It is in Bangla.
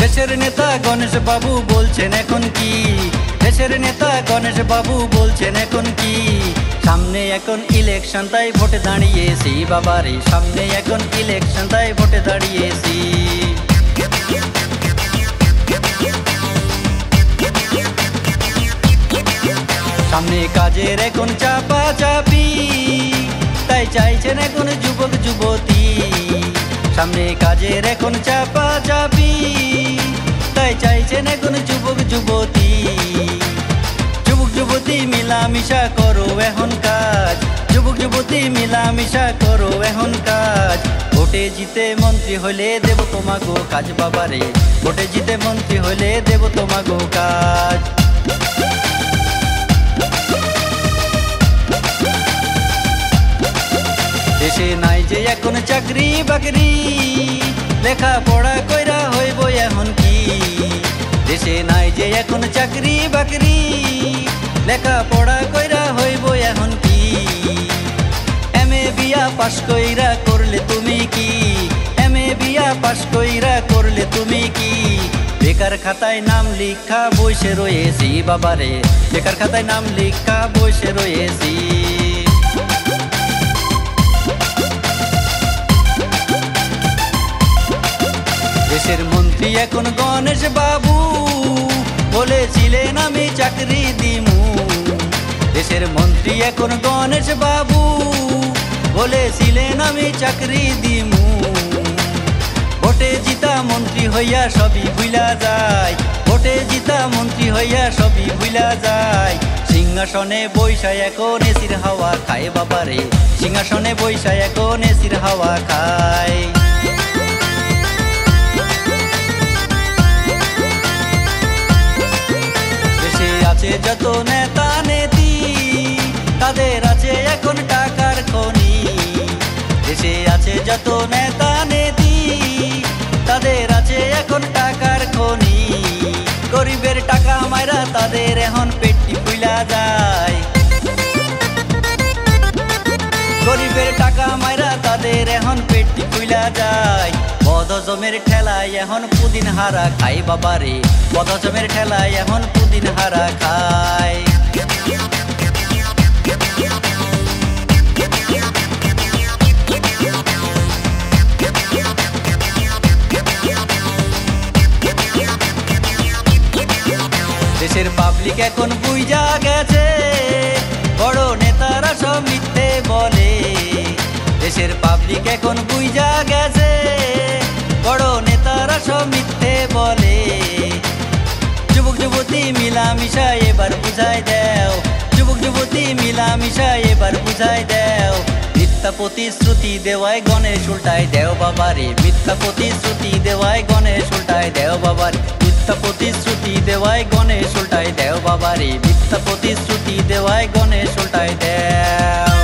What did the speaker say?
দেশের নেতা গণেশ বাবু বলছেন এখন কি, দেশের নেতা গণেশ বাবু বলছেন এখন কি, সামনে এখন ইলেকশন তাই ভোটে দাঁড়িয়েছি বাবারে, সামনে এখন ইলেকশন তাই ভোটে দাঁড়িয়েছি। সামনে কাজের এখন চাপা চাপি, তাই চাইছেন এখন যুবক যুবতী, সামনে কাজের এখন চাপা চাপি, তাই চাইছেন এখন যুবক যুবতী। যুবক যুবতী মিলামিশা করো এখন কাজ, যুবক যুবতী মিলামিশা করো এখন কাজ, ভোটে জিতে মন্ত্রী হলে দেব তোমাগো কাজ বাবারে, ভোটে জিতে মন্ত্রী হলে দেব তোমাগো কাজ। দেশে নাই যে এখন চাকরি বাকরি, লেখা পড়া কইরা হইব এখন কি, দেশে নাই যে এখন চাকরি বাকরি, লেখা পড়া কইরা হইব এখন কি, এমএ বিয়া পাশ কইরা করলে তুমি কি, এমএ বিয়া পাশ কইরা করলে তুমি কি, বেকার খাতায় নাম লিখা বসে রয়েছি বাবারে, বেকার খাতায় নাম লিখা বসে রয়েছি। দেশের মন্ত্রী এখন গণেশ বাবু বলেছিলেন আমি চাকরি দিমু, দেশের মন্ত্রী এখন গণেশ বাবু বলেছিলেন আমি চাকরি দিমু, ভোটে জিতা মন্ত্রী হইয়া সবই ভুলা যায়, ভোটে জিতা মন্ত্রী হইয়া সবই ভুলা যায়, সিংহাসনে বৈশা এখন এসির হাওয়া খায় বাবারে, সিংহাসনে বৈশা এখন এসির হাওয়া খায়। আছে যত নেতা নেতি তাদের আছে এখন টাকার খনি, দেশে আছে যত নেতা নেতি তাদের আছে এখন টাকার খনি, গরিবের টাকা মাইরা তাদের এখন পেটটি ফুলা যায়, গরিবের টাকা মাইরা তাদের এখন পেটটি ফুলা যায়, বদহজমের ঠেলায় এখন পুদিন হারা খাই বাবারে, বদহজমের ঠেলায় এখন পুদিন হারা খায়। দেশের পাবলিক এখন বুইজা গেছে বড় নেতারা সব মিথ্যে বলে, দেশের পাবলিক এখন বুইজা গেছে বড় নেতারা সব মিথ্যে বলে, যুবক যুবতী মিলামিশা এবার বুঝাই দেও, যুবক যুবতী মিলামিশা এবার বুঝাই দেও, মিথ্যা প্রতিশ্রুতি দেওয়ায় গণেশ উল্টায় দেও বাবারে, মিথ্যা প্রতিশ্রুতি দেওয়ায় গণেশ উল্টায় দেও বাবারে, মিথ্যা প্রতিশ্রুতি দেওয়ায় গণেশ উল্টায় দেও বাবারে, মিথ্যা প্রতিশ্রুতি দেওয়ায় গণেশ উল্টায় দেও।